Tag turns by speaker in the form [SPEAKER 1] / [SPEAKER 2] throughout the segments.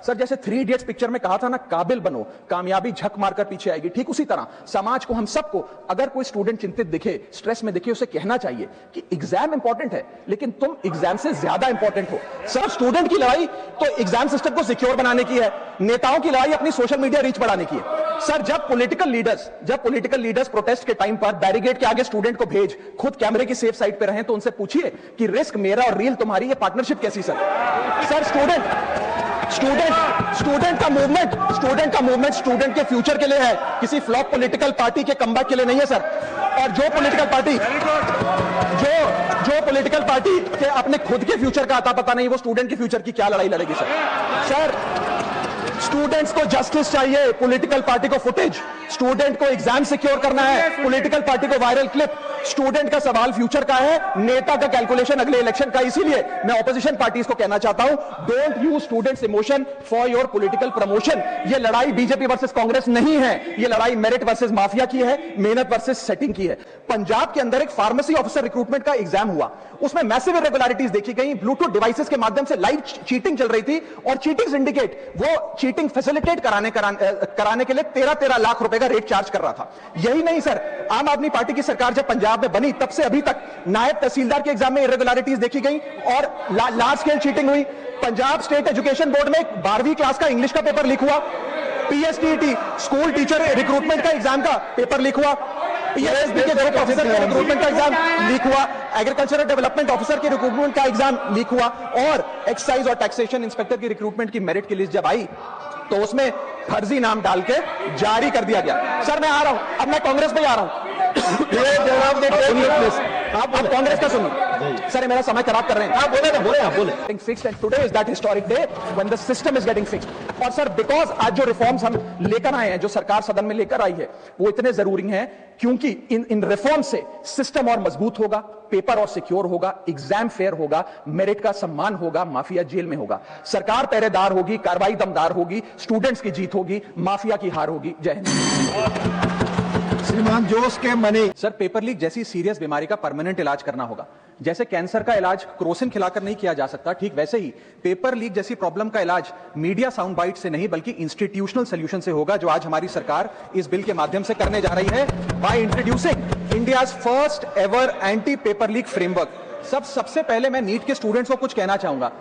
[SPEAKER 1] Sir जैसे 3 idiots picture में कहा था ना, काबिल बनो, कामयाबी झक मारकर पीछे आएगी, ठीक उसी तरह समाज को, हम सबको, अगर कोई स्टूडेंट चिंतित दिखे, स्ट्रेस में दिखे, उसे कहना चाहिए कि एग्जाम इंपॉर्टेंट है, लेकिन तुम एग्जाम से ज्यादा इंपॉर्टेंट हो। सर स्टूडेंट की लड़ाई तो एग्जाम सिस्टम को सिक्योर बनाने की है, नेताओं की लड़ाई अपनी सोशल मीडिया रीच बढ़ाने की है। सर जब पॉलिटिकल लीडर्स प्रोटेस्ट के टाइम पर बैरिकेड के आगे स्टूडेंट को भेज खुद कैमरे की सेफ साइड पे रहे, तो उनसे पूछिए कि रिस्क मेरा और रील तुम्हारी, ये पार्टनरशिप कैसी? सर स्टूडेंट का मूवमेंट स्टूडेंट के फ्यूचर के लिए है, किसी फ्लॉप पॉलिटिकल पार्टी के कमबैक के लिए नहीं है सर। और जो पॉलिटिकल पार्टी के अपने खुद के फ्यूचर का आता पता नहीं, वो स्टूडेंट के फ्यूचर की क्या लड़ाई लड़ेगी सर। स्टूडेंट्स को जस्टिस चाहिए, पॉलिटिकल पार्टी को फुटेज। स्टूडेंट को एग्जाम सिक्योर करना है, पॉलिटिकल पार्टी को वायरल क्लिप। स्टूडेंट का सवाल फ्यूचर का है, नेता का कैलकुलेशन अगले इलेक्शन का। इसीलिए मैं ऑपोजिशन पार्टीज को कहना चाहता हूं, don't use students emotion for your political promotion. ये लड़ाई बीजेपी वर्सेस कांग्रेस नहीं है, ये लड़ाई मेरिट वर्सेस माफिया की है, मेहनत वर्सेस सेटिंग की है। पंजाब के अंदर एक फार्मेसी ऑफिसर रिक्रूटमेंट का एग्जाम हुआ, उसमें मैसिव इरेगुलरिटीज देखी गई, ब्लूटूथ डिवाइसेस के माध्यम से लाइव चीटिंग चल रही थी, और चीटिंग सिंडिकेट वो चीटिंग फैसिलिटेट कराने के लिए 13 लाख रुपए का रेट चार्ज कर रहा था। यही नहीं सर, आम आदमी पार्टी की सरकार जब पंजाब में बनी तब से अभी तक नायब तहसीलदार के एग्जाम में इरेगुलरिटीज देखी गई और लार्ज स्केल चीटिंग हुई। पंजाब स्टेट एजुकेशन बोर्ड में 12वीं क्लास का इंग्लिश का पेपर लीक हुआ, पीएसटीटी स्कूल टीचर रिक्रूटमेंट का एग्जाम का पेपर लीक हुआ, पीएसएसबी के ग्रुप ऑफिसर के रिक्रूटमेंट का एग्जाम लीक हुआ, एग्रीकल्चरल डेवलपमेंट ऑफिसर के रिक्रूटमेंट का एग्जाम लीक हुआ, और एक्साइज और टैक्सेशन इंस्पेक्टर की रिक्रूटमेंट की मेरिट की लिस्ट जब आई तो उसमें फर्जी नाम डाल के जारी कर दिया गया। सर मैं आ रहा हूं, अब मैं कांग्रेस पे आ रहा हूं। आप कांग्रेस का सुनिए सर, मेरा समय खराब कर रहे हैं। आप बोले fixed and today is that historic day when the system is getting fixed. और सर बिकॉज आज जो रिफॉर्म्स हम लेकर आए हैं, जो सरकार सदन में लेकर आई है, वो इतने जरूरी हैं क्योंकि इन रिफॉर्म से सिस्टम और मजबूत होगा, पेपर और सिक्योर होगा, एग्जाम फेयर होगा, मेरिट का सम्मान होगा, माफिया जेल में होगा, सरकार पहरेदार होगी, कार्रवाई दमदार होगी, स्टूडेंट्स की जीत होगी, माफिया की हार होगी। जय हिंद।
[SPEAKER 2] श्रीमान जोश के मनी।
[SPEAKER 1] सर पेपर लीक जैसी सीरियस बीमारी का परमानेंट इलाज करना होगा। जैसे कैंसर का इलाज क्रोसिन खिलाकर नहीं किया जा सकता, ठीक वैसे ही पेपर लीक जैसी प्रॉब्लम का इलाज मीडिया साउंड बाइट से नहीं बल्कि इंस्टीट्यूशनल सॉल्यूशन से होगा, जो आज हमारी सरकार इस बिल के माध्यम से करने जा रही है, by introducing India's first ever anti paper leak framework. सबसे पहले मैं नीट के स्टूडेंट्स को कुछ कहना चाहूंगा।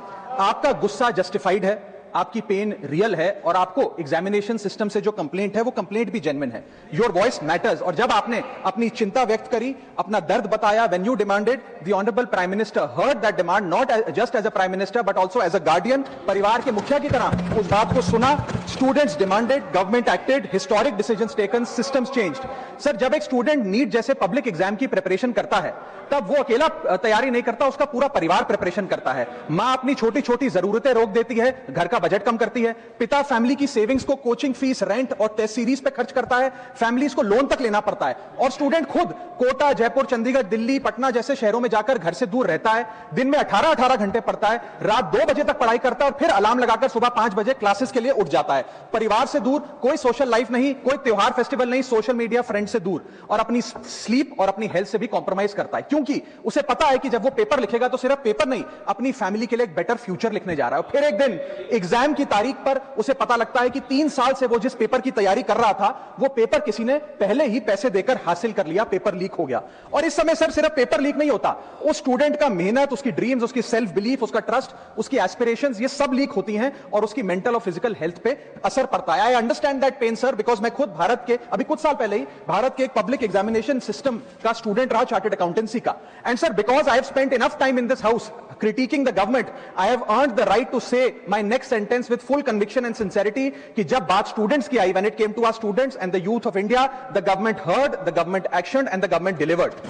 [SPEAKER 1] आपका गुस्सा जस्टिफाइड है, आपकी पेन रियल है, और आपको एग्जामिनेशन सिस्टम से जो कंप्लेंट है वो कंप्लेंट भी जेन्युइन है। Your voice matters. और जब आपने अपनी चिंता व्यक्त करी, अपना दर्द बताया, when you demanded, the honourable prime minister heard that demand, not just as a prime minister but also as a guardian, परिवार के मुखिया की तरह उस बात को सुना। Students demanded, government acted, historic decisions taken, systems changed. Sir जब एक स्टूडेंट नीट जैसे पब्लिक एग्जाम की प्रिपरेशन करता है, तब वो अकेला तैयारी नहीं करता, उसका पूरा परिवार प्रिपरेशन करता है। मां अपनी छोटी छोटी जरूरतें रोक देती है, घर का बजट कम करती है, पिता फैमिली की सेविंग्स को कोचिंग फीस, रेंट और टेस्ट सीरीज पे खर्च करता है, फैमिलीज को लोन तक लेना पड़ता है, और स्टूडेंट खुद कोटा, जयपुर, चंडीगढ़, दिल्ली, पटना जैसे शहरों में जाकर घर से दूर रहता है, दिन में 18-18 घंटे पढ़ता है, रात 2 बजे तक पढ़ाई करता है, और फिर अलार्म लगाकर सुबह 5 बजे क्लासेस के लिए उठ जाता है। परिवार से दूर, कोई सोशल लाइफ नहीं, कोई त्योहार फेस्टिवल नहीं, सोशल मीडिया, फ्रेंड से दूर, और अपनी स्लीप और अपनी हेल्थ से भी कॉम्प्रोमाइज करता है, क्योंकि उसे पता है कि जब वो पेपर लिखेगा तो सिर्फ पेपर नहीं, अपनी फैमिली के लिए एक बेटर फ्यूचर लिखने जा रहा है। फिर एक दिन एग्जाम की तारीख पर उसे पता लगता है कि 3 साल से वो जिस पेपर की तैयारी कर रहा था, वो पेपर किसी ने पहले ही पैसे देकर हासिल कर लिया, पेपर लीक हो गया। और इस समय सर सिर्फ पेपर लीक नहीं होता, उस स्टूडेंट का मेहनत, उसकी ड्रीम्स, उसकी सेल्फ बिलीफ, उसका ट्रस्ट, उसकी एस्पिरेशंस, ये सब लीक होती हैं, और उसकी मेंटल और फिजिकल हेल्थ पे असर पड़ता है। I understand that pain sir, because मैं खुद भारत के, अभी कुछ साल पहले ही भारत के एक पब्लिक एग्जामिनेशन सिस्टम का स्टूडेंट रहा, चार्टर्ड अकाउंटेंसी का। And sir because I have spent enough time in this house critiquing the government, I have earned the right to say my next sentence with full conviction and sincerity कि जब बात students की आई, when it came to our students and the youth of India, the government heard, the government actioned and the government delivered.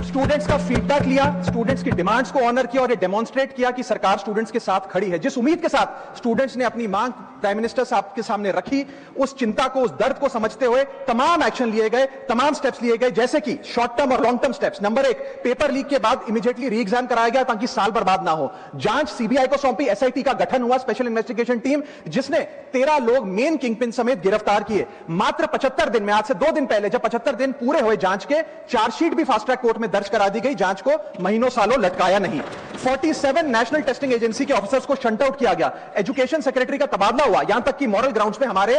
[SPEAKER 1] Students का feedback लिया, students की demands को honour किया, और ये डेमोन्स्ट्रेट किया कि सरकार स्टूडेंट्स के साथ खड़ी है। जिस उम्मीद के साथ स्टूडेंट्स ने अपनी मांग प्राइम मिनिस्टर साहब के सामने रखी, उस चिंता को, उस दर्द को समझते हुए तमाम एक्शन लिए गए, तमाम स्टेप्स लिए गए, जैसे कि शॉर्ट टर्म और long term steps. Number 1, paper leak के बाद इमीडिएटली री एग्जाम कराया गया ताकि साल बर्बाद ना हो। जांच सीबीआई को सौंपी, एसआईटी का गठन हुआ, स्पेशल इन्वेस्टिगेशन टीम, जिसने 13 लोग मेन किंगपिन समेत गिरफ्तार किए। मात्र 75 दिन में, आज से 2 दिन पहले, जब 75 दिन पूरे हुए जांच के, चार्जशीट भी फास्ट ट्रैक कोर्ट में दर्ज करा दी गई, जांच को महीनों सालों लटकाया नहीं। 47 नेशनल टेस्टिंग एजेंसी के ऑफिसर्स को शंट आउट किया गया, एजुकेशन सेक्रेटरी का तबादला हुआ, यहां तक कि मॉरल ग्राउंड्स पे हमारे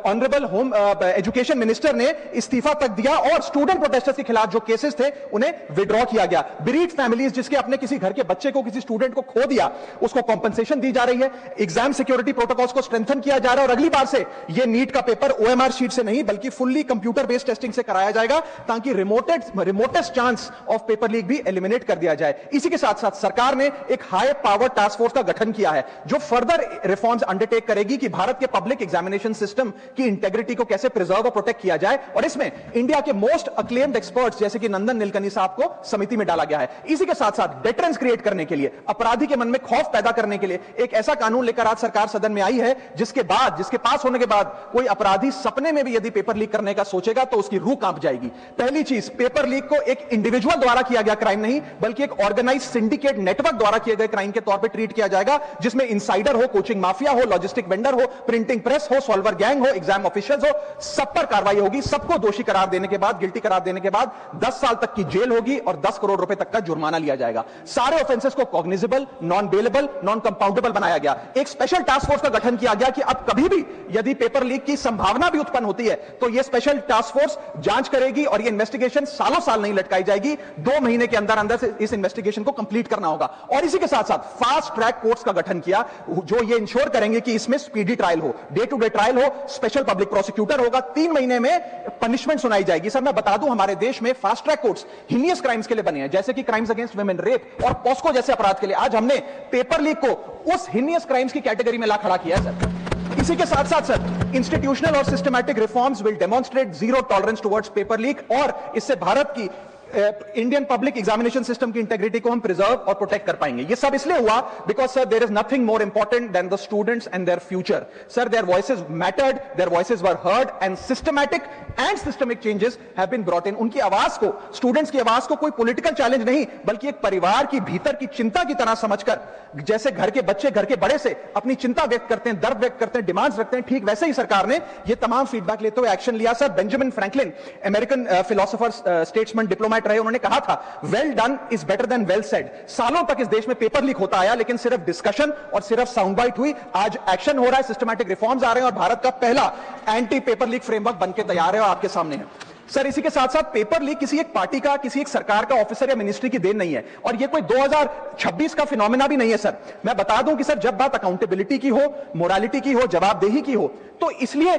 [SPEAKER 1] ऑनरेबल होम एजुकेशन मिनिस्टर ने इस्तीफा तक दिया और स्टूडेंट प्रोटेस्टर्स के खिलाफ जो केसेस थे उन्हें विड्रॉ किया गया। बीरीड फैमिलीज जिसके अपने किसी घर के बच्चे को, किसी स्टूडेंट को खो दिया, उसको कॉम्पनसेशन दी जा रही है। एग्जाम सिक्योरिटी प्रोटोकॉल्स को स्ट्रेंथन किया जा रहा है और अगली बार से यह नीट का पेपर ओएमआर शीट से नहीं बल्कि फुल्ली कंप्यूटर बेस्ड टेस्टिंग से कराया जाएगा ताकि remotest chance of paper leak भी एलिमिनेट कर दिया जाए। इसी के साथ साथ सरकार ने एक हाई पावर टास्क फोर्स का गठन किया है जो फर्दर रिफॉर्म्स अंडरटेक करेगी कि भारत के पब्लिक एग्जामिनेशन सिस्टम की इंटेग्रिटी को कैसे प्रिजर्व और प्रोटेक्ट किया जाए, और इसमें इंडिया के मोस्ट अक्लेम्ड एक्सपर्ट्स जैसे कि नंदन नीलकनी साहब को समिति में डाला गया है। इसी के साथ साथ डेटरेंस क्रिएट करने के लिए, अपराधी के मन में खौफ पैदा करने के लिए एक ऐसा कानून लेकर आज सरकार सदन में आई है जिसके पास होने के बाद कोई अपराधी सपने में भी यदि पेपर लीक करने का सोचेगा तो उसकी रूह कांप जाएगी। पहली चीज, पेपर लीक को एक इंडिविजुअल द्वारा किया गया क्राइम नहीं बल्कि एक ऑर्गेनाइज्ड सिंडिकेट नेटवर्क द्वारा किए गए क्राइम के तौर पे ट्रीट किया जाएगा, जिसमें इनसाइडर हो, कोचिंग माफिया हो, लॉजिस्टिक वेंडर हो, प्रिंटिंग प्रेस हो, सॉल्वर गैंग हो, एग्जाम ऑफिशियल्स हो, सब पर कार्रवाई होगी। सबको दोषी करार देने के बाद, गिल्टी करार देने के बाद 10 साल तक की जेल होगी और 10 करोड़ रुपए तक का जुर्माना लिया जाएगा। सारे ऑफेंसेस को cognizable, non bailable, non compoundable बनाया गया। एक स्पेशल टास्क फोर्स का गठन किया गया कि अब कभी भी यदि पेपर लीक की संभावना भी उत्पन्न होती है तो यह स्पेशल टास्क फोर्स जांच करेगी और यह इन्वेस्टिगेशन सालों साल नहीं लटकाई जाएगी। 2 महीने के अंदर अंदर से इस इन्वेस्टिगेशन को कंप्लीट करना होगा। और इसी के साथ साथ फास्ट ट्रैक कोर्ट्स का गठन किया जो ये इंश्योर करेंगे कि इसमें स्पीडी ट्रायल हो, डे टू डे ट्रायल हो, स्पेशल पब्लिक प्रोसिक्यूटर होगा, 3 महीने में पनिशमेंट सुनाई जाएगी। सर मैं बता दूं, हमारे देश में fast track courts heinous crimes के लिए बने हैं, जैसे कि क्राइम्स अगेंस्ट वुमेन, रेप और पॉस्को जैसे अपराध के लिए। आज हमने पेपर लीक को उस हिनियस क्राइम्स की कैटेगरी में ला खड़ा किया है सर। इसी के साथ साथ सर इंस्टीट्यूशनल और systematic reforms will demonstrate zero tolerance towards paper leak और इससे भारत की इंडियन पब्लिक एग्जामिनेशन सिस्टम की इंटेग्रिटी को हम प्रिजर्व और प्रोटेक्ट कर पाएंगे। ये सब इसलिए हुआ because sir there is nothing more important than the students and their future. Sir their voices mattered, their voices were heard and systematic and systemic changes have been brought in. उनकी आवाज को, students की आवाज को कोई political challenge नहीं बल्कि एक परिवार की भीतर की चिंता की तरह समझकर, जैसे घर के बच्चे घर के बड़े से अपनी चिंता व्यक्त करते हैं, दर्द व्यक्त करते हैं, डिमांड्स रखते हैं, ठीक वैसे ही सरकार ने ये तमाम फीडबैक लेते हुए एक्शन लिया। Sir Benjamin Franklin American philosopher, statesman, diplomat रहे, उन्होंने कहा था well done is better than well said. सालों तक इस देश में पेपर लीक होता आया लेकिन सिर्फ डिस्कशन और सिर्फ साउंड बाइट हुई। आज एक्शन हो रहा है, सिस्टमैटिक रिफॉर्म्स आ रहे हैं और भारत का पहला एंटी पेपर लीक फ्रेमवर्क बनकर तैयार है और आपके सामने है। सर इसी के साथ साथ पेपर लीक किसी एक पार्टी का, किसी एक सरकार का ऑफिसर या मिनिस्ट्री की देन नहीं है और ये कोई 2026 का फिनोमेना भी नहीं है। सर मैं बता दूं कि सर जब बात अकाउंटेबिलिटी की हो, मोरालिटी की हो, जवाबदेही की हो, तो इसलिए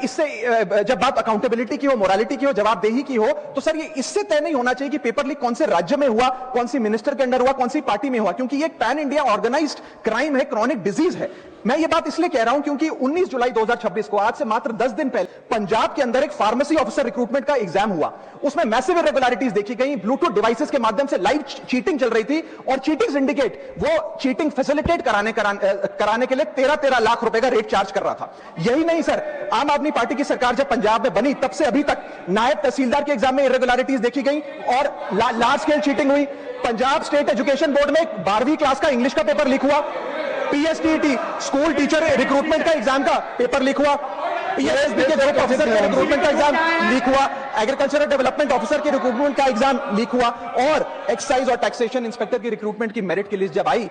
[SPEAKER 1] इससे जब बात अकाउंटेबिलिटी की हो, मोरालिटी की हो, जवाबदेही की हो, तो सर ये इससे तय नहीं होना चाहिए कि पेपर लीक कौन से राज्य में हुआ, कौन सी मिनिस्टर के अंडर हुआ, कौन सी पार्टी में हुआ, क्योंकि ये एक पैन इंडिया ऑर्गेनाइज्ड क्राइम है, क्रॉनिक डिजीज है। मैं ये बात इसलिए कह रहा हूं क्योंकि 19 जुलाई 2026 को, आज से मात्र 10 दिन पहले, पंजाब के अंदर एक फार्मेसी ऑफिसर रिक्रूटमेंट का एग्जाम हुआ। उसमें मैसिव इरेगुलरिटीज देखी गई, ब्लूटूथ डिवाइसेस के माध्यम से लाइव चीटिंग चल रही थी और चीटिंग सिंडिकेट वो चीटिंग फैसिलिटेट कराने के लिए 13-13 लाख रुपए का रेट चार्ज कर रहा था। यही नहीं सर, आम आदमी पार्टी की सरकार जब पंजाब में बनी तब से अभी तक नायब तहसीलदार के एग्जाम में इरेगुलरिटीज देखी गई और लार्ज स्केल चीटिंग हुई। पंजाब स्टेट एजुकेशन बोर्ड में 12वीं क्लास का इंग्लिश का पेपर लीक हुआ, पीएसटीटी स्कूल टीचर रिक्रूटमेंट का एग्जाम का पेपर लीक हुआ, पीएसबी के ग्रुप ऑफिसर के रिक्रूटमेंट का एग्जाम लीक हुआ, एग्रीकल्चरल डेवलपमेंट ऑफिसर के रिक्रूटमेंट का एग्जाम लीक हुआ और एक्साइज और टैक्सेशन इंस्पेक्टर की रिक्रूटमेंट की मेरिट की लिस्ट जब आई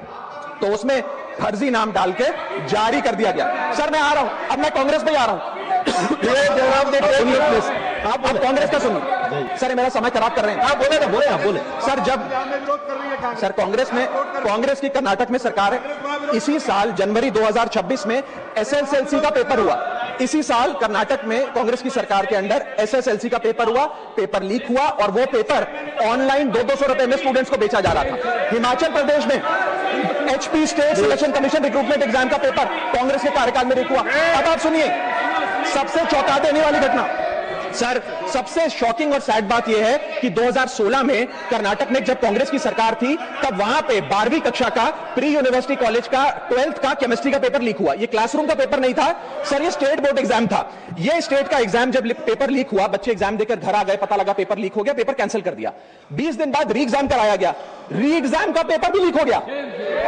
[SPEAKER 1] तो उसमें फर्जी नाम डाल के जारी कर दिया गया। सर मैं आ रहा हूं, अब मैं कांग्रेस में आ रहा हूं। आप कांग्रेस का सुनिए सर, मेरा समय खराब कर रहे हैं। आप बोले ना, बोले आप बोले। सर जब सर कांग्रेस की कर्नाटक में सरकार है, इसी साल जनवरी 2026 में एसएसएलसी का पेपर हुआ। इसी साल कर्नाटक में कांग्रेस की सरकार के अंडर एसएसएलसी का पेपर हुआ, पेपर लीक हुआ और वो पेपर ऑनलाइन 200-200 रुपए में स्टूडेंट्स को बेचा जा रहा था। हिमाचल प्रदेश में HP state selection commission recruitment exam का पेपर कांग्रेस के कार्यकाल में लीक हुआ। अब आप सुनिए सबसे चौंका देने वाली घटना। सर सबसे शॉकिंग और सैड बात यह है कि 2016 में कर्नाटक में जब कांग्रेस की सरकार थी तब वहां पे 12वीं कक्षा का प्री यूनिवर्सिटी कॉलेज का 12th का केमिस्ट्री का पेपर लीक हुआ। ये क्लासरूम का पेपर नहीं था सर, ये स्टेट बोर्ड एग्जाम था। ये स्टेट का एग्जाम जब पेपर लीक हुआ, बच्चे एग्जाम देकर घर आ गए, पता लगा पेपर लीक हो गया, पेपर कैंसिल कर दिया। 20 दिन बाद री एग्जाम कराया गया, री एग्जाम का पेपर भी लीक हो गया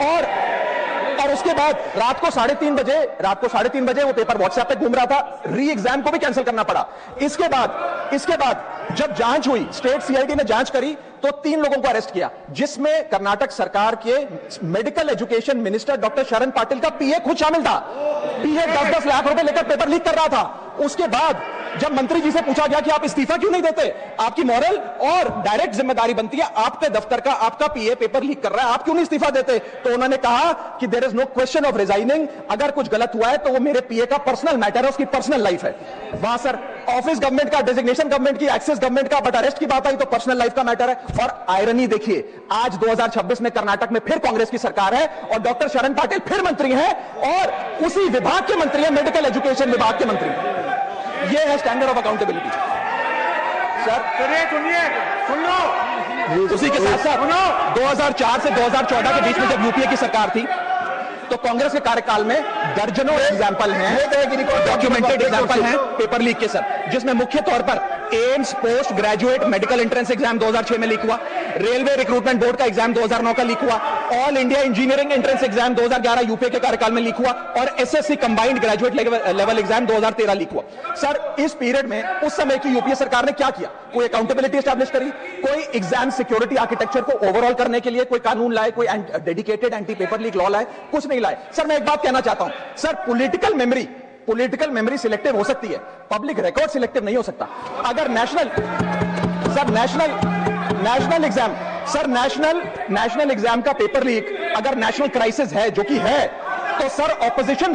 [SPEAKER 1] और उसके बाद रात को 3:30 बजे वो पेपर व्हाट्सएप पे घूम रहा था, री एग्जाम को भी कैंसिल करना पड़ा। इसके बाद जब जांच हुई, स्टेट सीआईडी ने जांच करी तो 3 लोगों को अरेस्ट किया, जिसमें कर्नाटक सरकार के मेडिकल एजुकेशन मिनिस्टर डॉक्टर शरण पाटिल का पीए खुद शामिल था। पीए 10-10 लाख रुपए लेकर पेपर लीक कर रहा था। उसके बाद जब मंत्री जी से पूछा गया कि आप इस्तीफा क्यों नहीं देते, आपकी मॉरल और डायरेक्ट जिम्मेदारी बनती है, आपके दफ्तर का आपका पीए पेपर लीक कर रहा है, आप क्यों नहीं इस्तीफा देते, तो उन्होंने कहा कि there is no question of resigning, अगर कुछ गलत हुआ है तो वो मेरे पीए का पर्सनल मैटर है, उसकी पर्सनल लाइफ है। वहां सर ऑफिस गवर्नमेंट का, डेजिग्नेशन गवर्नमेंट की, एक्सेस गवर्नमेंट का, बट अरेस्ट की बात आई तो पर्सनल लाइफ का मैटर है। और आयरनी देखिए, आज 2026 में कर्नाटक में फिर कांग्रेस की सरकार है और डॉक्टर शरण पाटिल फिर मंत्री हैं और उसी विभाग के मंत्री हैं, मेडिकल एजुकेशन विभाग के मंत्री। ये है स्टैंडर्ड ऑफ अकाउंटेबिलिटी सर। सुन लो, उसी के साथ साथ 2004 से 2014 के बीच में जब यूपीए की सरकार थी तो कांग्रेस के कार्यकाल में दर्जनों एग्जाम्पल हैं, डॉक्यूमेंटेड एग्जाम्पल हैं पेपर लीक के सर, जिसमें मुख्य तौर पर AIIMS post graduate medical entrance exam 2006 में लीक हुआ, रेलवे रिक्रूटमेंट बोर्ड का एग्जाम 2009 का लीक हुआ, all India engineering entrance exam 2011 UPA के कार्यकाल में लीक हुआ और SSC combined graduate level exam 2013 leak हुआ। सर इस पीरियड में उस समय की यूपीए सरकार ने क्या किया? कोई अकाउंटेबिलिटी एस्टैब्लिश करी, कोई एग्जाम सिक्योरिटी आर्किटेक्चर को ओवरऑल करने के लिए कोई कानून लाए, कोई dedicated anti paper leak law लाए? कुछ नहीं लाए। सर मैं एक बात कहना चाहता हूं सर, पॉलिटिकल मेमोरी सिलेक्टिव हो सकती है, पब्लिक रिकॉर्ड सिलेक्टिव नहीं हो सकता। अगर नेशनल एग्जाम का पेपर लीक अगर नेशनल क्राइसिस है, जो कि है, तो सर ऑपोजिशन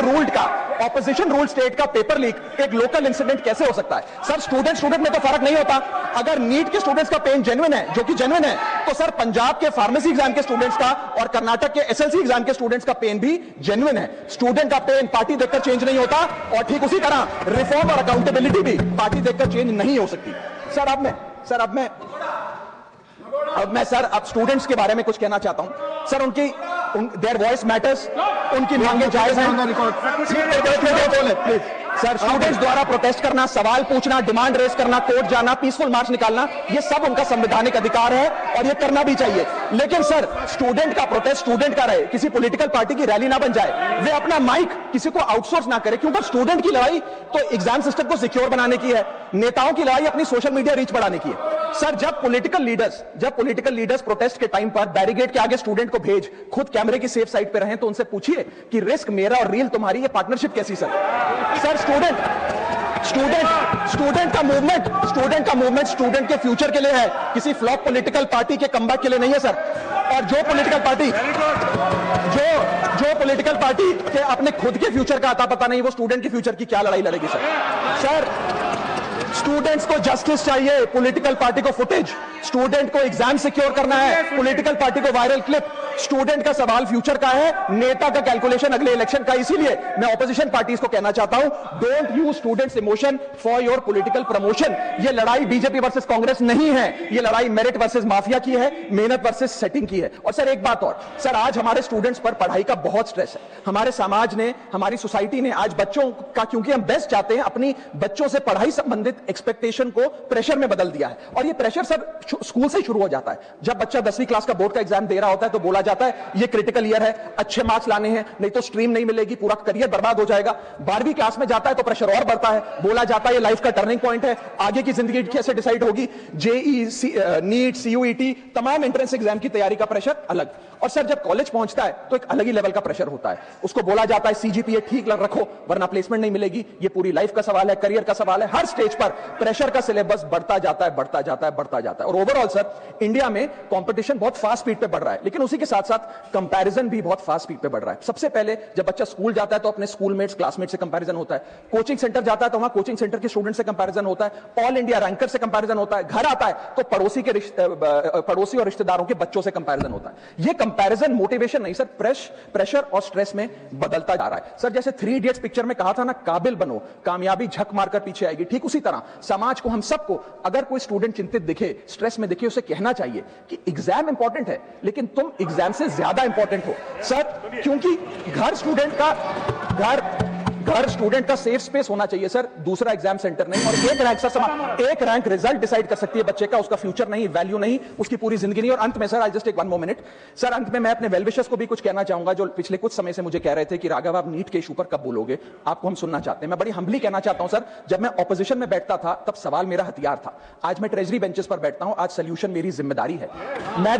[SPEAKER 1] रूल्ड स्टेट का पेपर लीक एक लोकल इंसिडेंट कैसे हो सकता है? सर स्टूडेंट में तो फर्क नहीं होता। अगर नीट के स्टूडेंट्स का पेन जेन्युइन है, जो कि जेन्युइन है, तो सर पंजाब के फार्मेसी एग्जाम के स्टूडेंट्स का और कर्नाटक के एसएलसी एग्जाम के स्टूडेंट्स का पेन भी जेन्युइन है। स्टूडेंट का पेन पार्टी देखकर चेंज नहीं होता और ठीक उसी तरह रिफॉर्म और अकाउंटेबिलिटी भी पार्टी देखकर चेंज नहीं हो सकती। सर अब मैं स्टूडेंट्स के बारे में कुछ कहना चाहता हूं। सर देयर वॉइस मैटर्स, उनकी मांगे जायज हैं। सर स्टूडेंट्स द्वारा प्रोटेस्ट करना, सवाल पूछना, डिमांड रेस करना, कोर्ट जाना, पीसफुल मार्च निकालना, ये सब उनका संवैधानिक अधिकार है और ये करना भी चाहिए। लेकिन सर स्टूडेंट का प्रोटेस्ट स्टूडेंट का रहे, किसी पॉलिटिकल पार्टी की रैली ना बन जाए, वे अपना माइक किसी को आउटसोर्स ना करे, क्योंकि स्टूडेंट की लड़ाई तो एग्जाम सिस्टम को सिक्योर बनाने की है, नेताओं की लड़ाई अपनी सोशल मीडिया रीच बढ़ाने की है। सर जब पॉलिटिकल लीडर्स प्रोटेस्ट के टाइम पर बैरिकेड के आगे स्टूडेंट को भेज खुद कैमरे की सेफ साइड पे रहें, तो उनसे पूछिए कि रिस्क मेरा और रील तुम्हारी, ये पार्टनरशिप कैसी? सर स्टूडेंट का मूवमेंट स्टूडेंट के फ्यूचर के लिए है, किसी फ्लॉप पॉलिटिकल पार्टी के कमबैक के लिए नहीं है सर। और जो पॉलिटिकल पार्टी के अपने खुद के फ्यूचर का आता पता नहीं, वो स्टूडेंट के फ्यूचर की क्या लड़ाई लड़ेगी सर। स्टूडेंट्स को जस्टिस चाहिए, पॉलिटिकल पार्टी को फुटेज। स्टूडेंट को एग्जाम सिक्योर करना है, पॉलिटिकल पार्टी को वायरल क्लिप। स्टूडेंट का सवाल फ्यूचर का है, नेता का कैलकुलेशन अगले इलेक्शन का। इसीलिए मैं ऑपोजिशन पार्टीज को कहना चाहता हूं, don't use students emotion for your political promotion. ये लड़ाई बीजेपी वर्सेस कांग्रेस नहीं है, ये लड़ाई मेरिट वर्सेस माफिया की है, मेहनत वर्सेस सेटिंग की है। और सर एक बात और, सर आज हमारे स्टूडेंट्स पर पढ़ाई का बहुत स्ट्रेस है। हमारे समाज ने, हमारी सोसाइटी ने आज बच्चों का, क्योंकि हम बेस्ट चाहते हैं, अपनी बच्चों से पढ़ाई संबंधित एक्सपेक्टेशन को प्रेशर में बदल दिया है। और ये प्रेशर सर स्कूल से शुरू हो जाता है। जब बच्चा 10वीं क्लास का बोर्ड का एग्जाम दे रहा होता है तो बोला जाता है ये क्रिटिकल ईयर है, अच्छे मार्क्स लाने हैं, नहीं तो स्ट्रीम नहीं मिलेगी, पूरा करियर बर्बाद हो जाएगा। 12वीं क्लास में जाता है तो प्रेशर और बढ़ता है, बोला जाता है ये लाइफ का टर्निंग पॉइंट है, आगे की जिंदगी कैसे डिसाइड होगी। जेई, नीट, सीयूईटी, तमाम एंट्रेंस एग्जाम की तैयारी का प्रेशर अलग। और सर जब कॉलेज पहुंचता है तो एक अलग ही लेवल का प्रेशर होता है। उसको बोला जाता है सीजीपीए ठीक रखो वरना प्लेसमेंट नहीं मिलेगी। ये पूरी लाइफ का सवाल है, करियर का सवाल है। हर स्टेज पर प्रेशर का सिलेबस बढ़ता जाता है। और ओवरऑल सर इंडिया में कंपटीशन बहुत फास्ट स्पीड पे बढ़ रहा है, लेकिन उसी के साथ साथ कंपैरिजन भी बहुत फास्ट स्पीड पे बढ़ रहा है। सबसे पहले जब बच्चा स्कूल जाता है तो अपने स्कूलमेट्स, क्लासमेट से कंपैरिजन होता है। कोचिंग सेंटर जाता है तो वहां कोचिंग सेंटर के स्टूडेंट से कंपैरिजन होता है। ऑल इंडिया रैंकर से कंपैरिजन होता है। घर आता है तो पड़ोसी और रिश्तेदारों के बच्चों से कंपैरिजन होता है। ये कंपैरिजन मोटिवेशन नहीं सर, प्रेशर और स्ट्रेस में बदलता जा रहा है। सर जैसे 3 इडियट्स पिक्चर में कहा था ना, काबिल बनो, कामयाबी झक मारकर पीछे आएगी, ठीक उसी तरह समाज को, हम सबको, अगर कोई स्टूडेंट चिंतित दिखे, स्ट्रेस में दिखे, उसे कहना चाहिए कि एग्जाम इंपॉर्टेंट है लेकिन तुम एग्जाम से ज्यादा इंपॉर्टेंट हो सर। क्योंकि घर स्टूडेंट का सेफ स्पेस होना चाहिए सर, दूसरा एग्जाम सेंटर नहीं। और एक रैंक सर, एक रैंक रिजल्ट डिसाइड कर सकती है बच्चे का, उसका फ्यूचर नहीं, वैल्यू नहीं, उसकी पूरी जिंदगी नहीं। और अंत में sir, I just take one more minute sir, अंत में मैं अपने वेल विशर्स को भी कुछ कहना चाहूंगा, जो पिछले कुछ समय से मुझे कह रहे थे कि राघव आप नीट के इशू पर कब बोलोगे, आपको हम सुनना चाहते हैं। मैं बड़ी हम्बली कहना चाहता हूं सर, जब मैं ऑपोजिशन में बैठता था तब सवाल मेरा हथियार था, आज मैं ट्रेजरी बेंचेस पर बैठता हूं, आज सोल्यूशन मेरी जिम्मेदारी है। मैं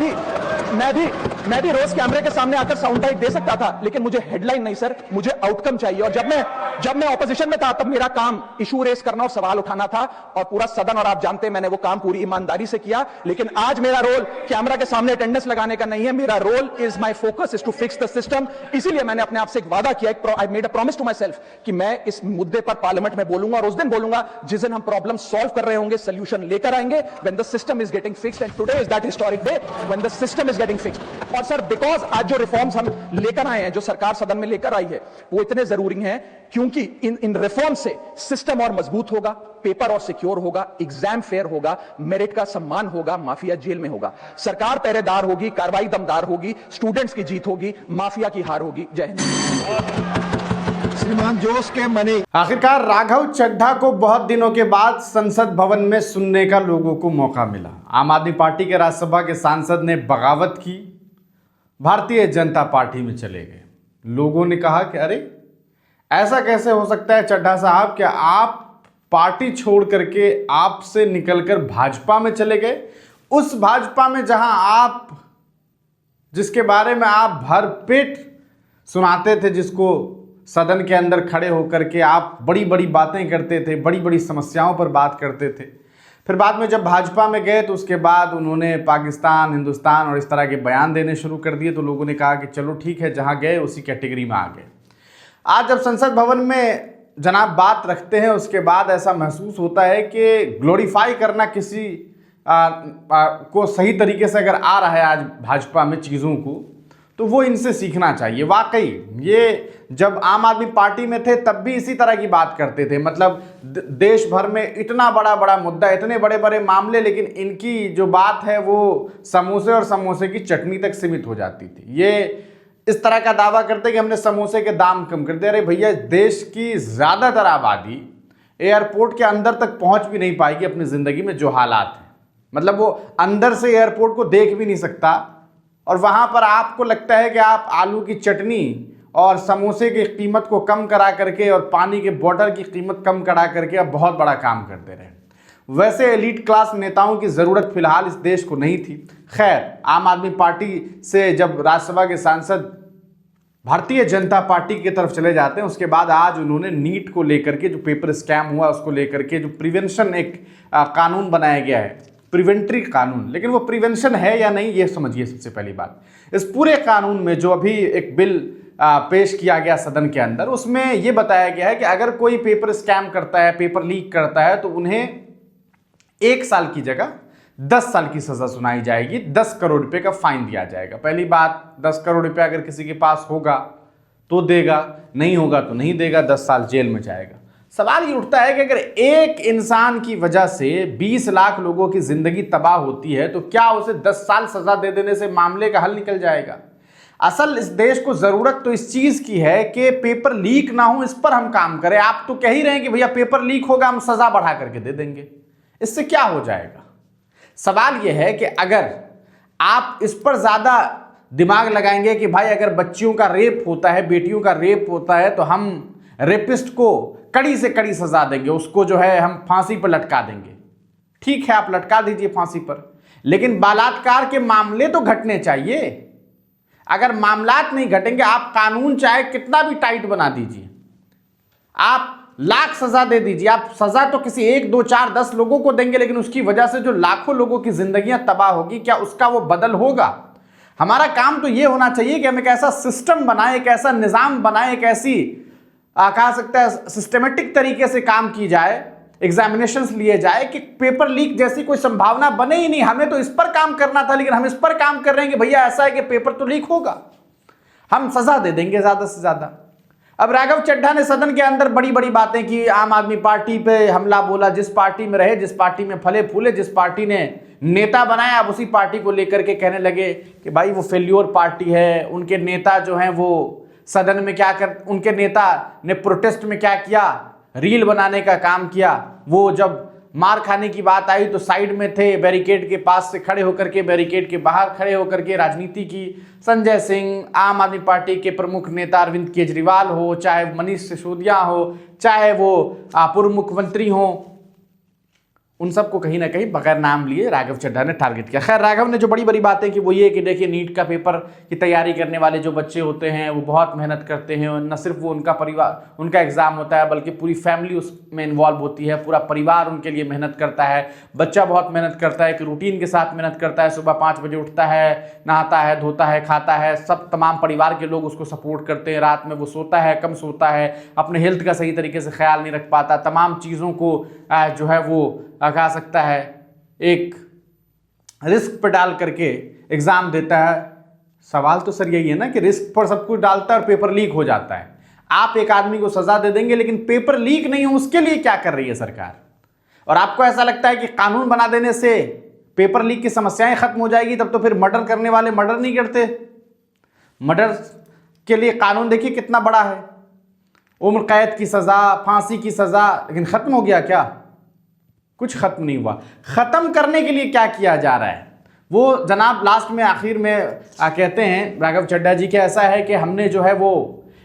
[SPEAKER 1] भी रोज कैमरे के सामने आकर साउंड बाइट दे सकता था, लेकिन मुझे हेडलाइन नहीं सर, मुझे आउटकम चाहिए। और जब मैं ऑपोजिशन में था तब मेरा काम इशू रेस करना और सवाल उठाना था, और पूरा सदन और आप जानते हैं मैंने वो काम पूरी ईमानदारी से किया। लेकिन आज मेरा रोल कैमरा के सामने अटेंडेंस लगाने का नहीं है, मेरा role is my focus is to fix the system. इसीलिए मैंने अपने आप से एक वादा किया, I made a promise to myself कि मैं इस मुद्दे पर पार्लियामेंट में बोलूंगा, और उस दिन बोलूंगा जिस दिन हम प्रॉब्लम सॉल्व कर रहे होंगे, सोल्यूशन लेकर आएंगे, when the system is getting fixed. And today is that historic day when the system is getting fixed. और सर, बिकॉज आज जो रिफॉर्म्स हम लेकर आए हैं, जो सरकार सदन में लेकर आई है, वो इतने जरूरी हैं क्योंकि इन रिफॉर्म से सिस्टम और मजबूत होगा, पेपर और सिक्योर होगा, एग्जाम फेयर होगा, मेरिट का सम्मान होगा, माफिया जेल में होगा, सरकार पहरेदार होगी, कार्रवाई दमदार होगी, स्टूडेंट्स की जीत होगी, माफिया की हार होगी। जय हिंद।
[SPEAKER 2] श्रीमान जोश के मनी।
[SPEAKER 3] आखिरकार राघव चड्ढा को बहुत दिनों के बाद संसद भवन में सुनने का लोगों को मौका मिला। आम आदमी पार्टी के राज्यसभा के सांसद ने बगावत की, भारतीय जनता पार्टी में चले गए। लोगों ने कहा कि अरे ऐसा कैसे हो सकता है चड्ढा साहब, क्या आप पार्टी छोड़ करके आपसे निकलकर भाजपा में चले गए? उस भाजपा में जहां आप, जिसके बारे में आप भर पेट सुनाते थे, जिसको सदन के अंदर खड़े होकर के आप बड़ी बड़ी बातें करते थे, बड़ी बड़ी समस्याओं पर बात करते थे, फिर बाद में जब भाजपा में गए तो उसके बाद उन्होंने पाकिस्तान, हिंदुस्तान और इस तरह के बयान देने शुरू कर दिए। तो लोगों ने कहा कि चलो ठीक है, जहां गए उसी कैटेगरी में आ गए। आज जब संसद भवन में जनाब बात रखते हैं, उसके बाद ऐसा महसूस होता है कि ग्लोरीफाई करना किसी को सही तरीके से अगर आ रहा है आज भाजपा में चीज़ों को, तो वो इनसे सीखना चाहिए। वाकई ये जब आम आदमी पार्टी में थे तब भी इसी तरह की बात करते थे, मतलब देश भर में इतना बड़ा बड़ा मुद्दा, इतने बड़े बड़े मामले, लेकिन इनकी जो बात है वो समोसे और समोसे की चटनी तक सीमित हो जाती थी। ये इस तरह का दावा करते कि हमने समोसे के दाम कम कर दिए। अरे भैया, देश की ज़्यादातर आबादी एयरपोर्ट के अंदर तक पहुंच भी नहीं पाएगी अपनी ज़िंदगी में, जो हालात हैं, मतलब वो अंदर से एयरपोर्ट को देख भी नहीं सकता, और वहाँ पर आपको लगता है कि आप आलू की चटनी और समोसे की कीमत को कम करा करके और पानी के बोतल की कीमत कम करा करके अब बहुत बड़ा काम करते रहे। वैसे एलीट क्लास नेताओं की ज़रूरत फिलहाल इस देश को नहीं थी। खैर, आम आदमी पार्टी से जब राज्यसभा के सांसद भारतीय जनता पार्टी की तरफ चले जाते हैं, उसके बाद आज उन्होंने नीट को लेकर के, जो पेपर स्कैम हुआ उसको लेकर के, जो प्रिवेंशन एक कानून बनाया गया है, प्रिवेंटरी कानून, लेकिन वो प्रिवेंशन है या नहीं ये समझिए। सबसे पहली बात, इस पूरे कानून में जो अभी एक बिल पेश किया गया सदन के अंदर, उसमें ये बताया गया है कि अगर कोई पेपर स्कैम करता है, पेपर लीक करता है, तो उन्हें 1 साल की जगह 10 साल की सजा सुनाई जाएगी, 10 करोड़ रुपए का फाइन दिया जाएगा। पहली बात, 10 करोड़ रुपए अगर किसी के पास होगा तो देगा, नहीं होगा तो नहीं देगा, 10 साल जेल में जाएगा। सवाल ये उठता है कि अगर एक इंसान की वजह से 20 लाख लोगों की जिंदगी तबाह होती है, तो क्या उसे 10 साल सजा दे देने से मामले का हल निकल जाएगा? असल इस देश को जरूरत तो इस चीज की है कि पेपर लीक ना हो, इस पर हम काम करें। आप तो कह ही रहे हैं कि भैया पेपर लीक होगा, हम सजा बढ़ा करके दे देंगे, इससे क्या हो जाएगा? सवाल यह है कि अगर आप इस पर ज्यादा दिमाग लगाएंगे कि भाई अगर बच्चियों का रेप होता है, बेटियों का रेप होता है, तो हम रेपिस्ट को कड़ी से कड़ी सजा देंगे, उसको जो है हम फांसी पर लटका देंगे। ठीक है, आप लटका दीजिए फांसी पर, लेकिन बलात्कार के मामले तो घटने चाहिए। अगर मामलात नहीं घटेंगे, आप कानून चाहे कितना भी टाइट बना दीजिए, आप लाख सजा दे दीजिए, आप सजा तो किसी 1, 2, 4, 10 लोगों को देंगे, लेकिन उसकी वजह से जो लाखों लोगों की जिंदगियां तबाह होगी, क्या उसका वो बदल होगा? हमारा काम तो ये होना चाहिए कि हम एक ऐसा सिस्टम बनाए, एक ऐसा निजाम बनाए, एक ऐसी कहा सकता है सिस्टमेटिक तरीके से काम की जाए, एग्जामिनेशंस लिए जाए कि पेपर लीक जैसी कोई संभावना बने ही नहीं। हमें तो इस पर काम करना था, लेकिन हम इस पर काम कर रहे हैं कि भैया ऐसा है कि पेपर तो लीक होगा, हम सजा दे देंगे ज्यादा से ज्यादा। अब राघव चड्ढा ने सदन के अंदर बड़ी बड़ी बातें की, आम आदमी पार्टी पे हमला बोला, जिस पार्टी में रहे, जिस पार्टी में फले फूले, जिस पार्टी ने नेता बनाया, अब उसी पार्टी को लेकर के कहने लगे कि भाई वो फेल्योर पार्टी है, उनके नेता जो हैं वो सदन में क्या कर, उनके नेता ने प्रोटेस्ट में क्या किया, रील बनाने का काम किया। वो जब मार खाने की बात आई तो साइड में थे, बैरिकेड के पास से खड़े होकर के, बैरिकेड के बाहर खड़े होकर के राजनीति की। संजय सिंह, आम आदमी पार्टी के प्रमुख नेता अरविंद केजरीवाल हो, चाहे मनीष सिसोदिया हो, चाहे वो पूर्व मुख्यमंत्री हो, उन सबको कहीं ना कहीं बगैर नाम लिए राघव चड्ढा ने टारगेट किया। खैर, राघव ने जो बड़ी बड़ी बातें की वो ये कि देखिए, नीट का पेपर की तैयारी करने वाले जो बच्चे होते हैं वो बहुत मेहनत करते हैं, न सिर्फ वो उनका परिवार, उनका एग्जाम होता है, बल्कि पूरी फैमिली उसमें इन्वॉल्व होती है, पूरा परिवार उनके लिए मेहनत करता है। बच्चा बहुत मेहनत करता है, कि रूटीन के साथ मेहनत करता है, सुबह 5 बजे उठता है, नहाता है, धोता है, खाता है, सब तमाम परिवार के लोग उसको सपोर्ट करते हैं। रात में वो सोता है, कम सोता है, अपने हेल्थ का सही तरीके से ख्याल नहीं रख पाता, तमाम चीज़ों को जो है वो कहा सकता है एक रिस्क पर डाल करके एग्जाम देता है। सवाल तो सर यही है ना कि रिस्क पर सब कुछ डालता है और पेपर लीक हो जाता है। आप एक आदमी को सजा दे देंगे, लेकिन पेपर लीक नहीं हो उसके लिए क्या कर रही है सरकार? और आपको ऐसा लगता है कि कानून बना देने से पेपर लीक की समस्याएं खत्म हो जाएगी? तब तो फिर मर्डर करने वाले मर्डर नहीं करते। मर्डर के लिए कानून देखिए कितना बड़ा है, उम्र कैद की सजा, फांसी की सजा, लेकिन खत्म हो गया क्या? कुछ खत्म नहीं हुआ। खत्म करने के लिए क्या किया जा रहा है? वो जनाब लास्ट में आखिर में कहते हैं राघव चड्ढा जी के, ऐसा है कि हमने जो है वो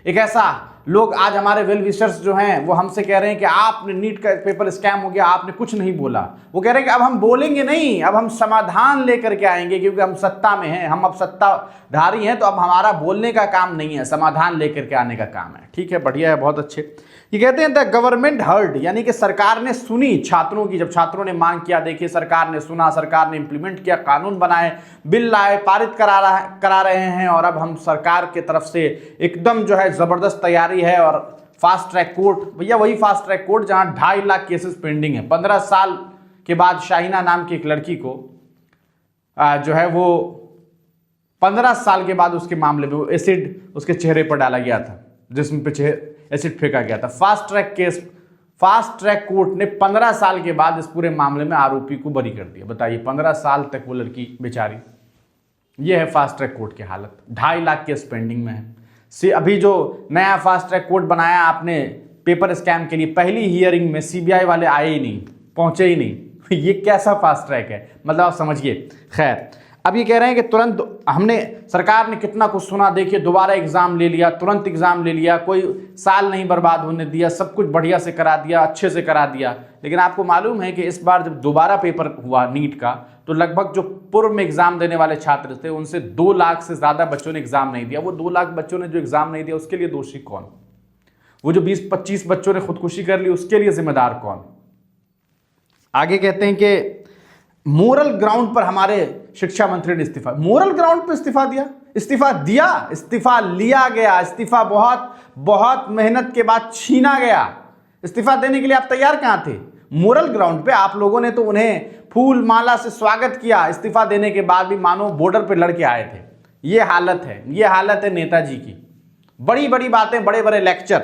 [SPEAKER 3] एक ऐसा, लोग आज हमारे वेल विशर्स जो हैं वो हमसे कह रहे हैं कि आपने नीट का पेपर स्कैम हो गया, आपने कुछ नहीं बोला। वो कह रहे हैं कि अब हम बोलेंगे नहीं, अब हम समाधान लेकर के आएंगे, क्योंकि हम सत्ता में हैं, हम अब सत्ताधारी हैं, तो अब हमारा बोलने का काम नहीं है, समाधान लेकर के आने का काम है। ठीक है, बढ़िया है, बहुत अच्छे। ये कहते हैं द गवर्नमेंट हर्ड, यानी कि सरकार ने सुनी छात्रों की। जब छात्रों ने मांग किया, देखिए सरकार ने सुना, सरकार ने इंप्लीमेंट किया, कानून बनाए, बिल लाए, पारित करा रहे हैं, और अब हम सरकार की तरफ से एकदम जो है जबरदस्त तैयारी है। और फास्ट ट्रैक कोर्ट, भैया वही फास्ट ट्रैक कोर्ट जहां 2.5 लाख केसेस पेंडिंग है। 15 साल के बाद शाहीना नाम की एक लड़की को जो है वो 15 साल के बाद उसके मामले में वो एसिड उसके चेहरे पर डाला गया था, जिसम पे एसिड फेंका गया था। Fast track case, fast track court ने 15 साल के बाद इस पूरे मामले में आरोपी को बरी कर दिया। बताइए, 15 साल तक वो लड़की बेचारी। ये है फास्ट ट्रैक कोर्ट की हालत। 2.5 लाख केस पेंडिंग में है। अभी जो नया फास्ट ट्रैक कोर्ट बनाया आपने पेपर स्कैम के लिए, पहली हियरिंग में सीबीआई वाले आए ही नहीं, पहुंचे ही नहीं। ये कैसा फास्ट ट्रैक है, मतलब आप समझिए। खैर, अब ये कह रहे हैं कि तुरंत हमने, सरकार ने कितना कुछ सुना, देखिए दोबारा एग्जाम ले लिया, तुरंत एग्जाम ले लिया, कोई साल नहीं बर्बाद होने दिया, सब कुछ बढ़िया से करा दिया, अच्छे से करा दिया। लेकिन आपको मालूम है कि इस बार जब दोबारा पेपर हुआ नीट का, तो लगभग जो पूर्व में एग्जाम देने वाले छात्र थे उनसे 2 लाख से ज्यादा बच्चों ने एग्जाम नहीं दिया। वो 2 लाख बच्चों ने जो एग्जाम नहीं दिया उसके लिए दोषी कौन? वो जो 20-25 बच्चों ने खुदकुशी कर ली उसके लिए जिम्मेदार कौन? आगे कहते हैं कि मोरल ग्राउंड पर हमारे शिक्षा मंत्री ने इस्तीफा, मोरल ग्राउंड पर इस्तीफा दिया, इस्तीफा लिया गया, इस्तीफा बहुत मेहनत के बाद छीना गया। इस्तीफा देने के लिए आप तैयार कहां थे? मोरल ग्राउंड पे आप लोगों ने तो उन्हें फूल माला से स्वागत किया, इस्तीफा देने के बाद भी मानो बॉर्डर पे लड़के आए थे। ये हालत है नेताजी की। बड़ी बड़ी बातें, बड़े बड़े लेक्चर।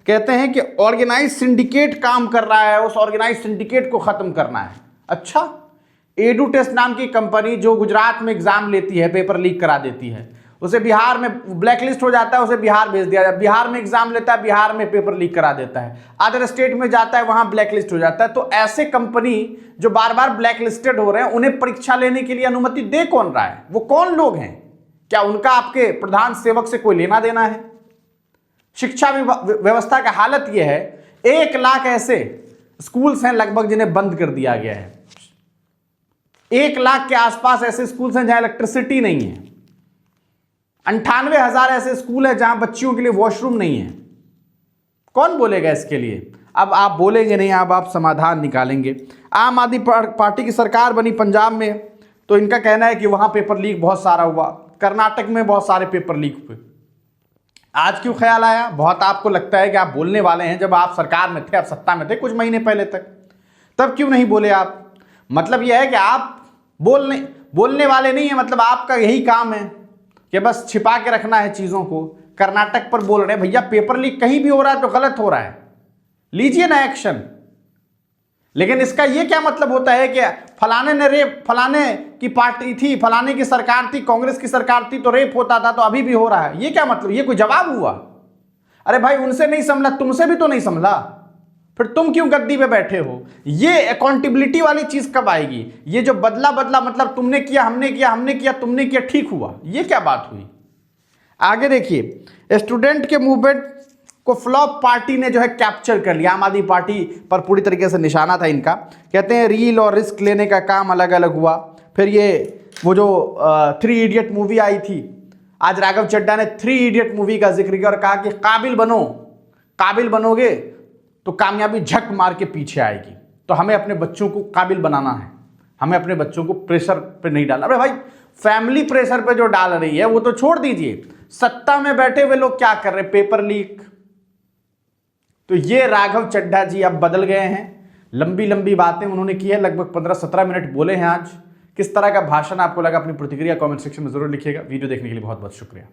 [SPEAKER 3] कहते हैं कि ऑर्गेनाइज सिंडिकेट काम कर रहा है, उस ऑर्गेनाइज सिंडिकेट को खत्म करना है। अच्छा, एडू टेस्ट नाम की कंपनी जो गुजरात में एग्जाम लेती है, पेपर लीक करा देती है, उसे बिहार में ब्लैकलिस्ट हो जाता है, उसे बिहार भेज दिया जाता है। बिहार में एग्जाम लेता है, बिहार में पेपर लीक करा देता है, अदर स्टेट में जाता है, वहां ब्लैकलिस्ट हो जाता है। तो ऐसे कंपनी जो बार बार ब्लैकलिस्टेड हो रहे हैं, उन्हें परीक्षा लेने के लिए अनुमति दे कौन रहा है? वो कौन लोग हैं? क्या उनका आपके प्रधान सेवक से कोई लेना देना है? शिक्षा व्यवस्था का हालत यह है, 1 लाख ऐसे स्कूल्स हैं लगभग जिन्हें बंद कर दिया गया है। 1 लाख के आसपास ऐसे स्कूल्स हैं जहां इलेक्ट्रिसिटी नहीं है। 98,000 ऐसे स्कूल हैं जहां बच्चियों के लिए वॉशरूम नहीं है। कौन बोलेगा इसके लिए? अब आप बोलेंगे नहीं, अब आप समाधान निकालेंगे। आम आदमी पार्टी की सरकार बनी पंजाब में, तो इनका कहना है कि वहां पेपर लीक बहुत सारा हुआ, कर्नाटक में बहुत सारे पेपर लीक हुए। आज क्यों ख्याल आया? बहुत आपको लगता है कि आप बोलने वाले हैं। जब आप सरकार में थे, आप सत्ता में थे कुछ महीने पहले तक, तब क्यों नहीं बोले आप? मतलब यह है कि आप बोलने वाले नहीं है, मतलब आपका यही काम है कि बस छिपा के रखना है चीजों को। कर्नाटक पर बोल रहे हैं, भैया पेपर लीक कहीं भी हो रहा है तो गलत हो रहा है, लीजिए ना एक्शन। लेकिन इसका यह क्या मतलब होता है कि फलाने कि पार्टी थी, फलाने की सरकार थी, कांग्रेस की सरकार थी तो रेप होता था, तो अभी भी हो रहा है। ये क्या मतलब, ये कोई जवाब हुआ? अरे भाई उनसे नहीं संभला, तुमसे भी तो नहीं संभला, फिर तुम क्यों गद्दी पे बैठे हो? ये अकाउंटेबिलिटी वाली चीज कब आएगी? ये जो बदला बदला मतलब तुमने किया, हमने किया, हमने किया, तुमने किया, ठीक हुआ, ये क्या बात हुई? आगे देखिए, स्टूडेंट के मूवमेंट को फ्लॉप पार्टी ने जो है कैप्चर कर लिया। आम आदमी पार्टी पर पूरी तरीके से निशाना था इनका। कहते हैं रील और रिस्क लेने का काम अलग अलग हुआ। फिर ये वो जो 3 इडियट मूवी आई थी, आज राघव चड्ढा ने 3 इडियट मूवी का जिक्र किया और कहा कि काबिल बनो, काबिल बनोगे तो कामयाबी झक मार के पीछे आएगी। तो हमें अपने बच्चों को काबिल बनाना है, हमें अपने बच्चों को प्रेशर पे नहीं डालना। अरे भाई फैमिली प्रेशर पे जो डाल रही है वो तो छोड़ दीजिए, सत्ता में बैठे हुए लोग क्या कर रहे हैं, पेपर लीक। तो ये राघव चड्ढा जी अब बदल गए हैं। लंबी लंबी बातें उन्होंने की है, लगभग 15-17 मिनट बोले हैं आज। किस तरह का भाषण आपको लगा, अपनी प्रतिक्रिया कमेंट सेक्शन में जरूर लिखिएगा। वीडियो देखने के लिए बहुत बहुत शुक्रिया।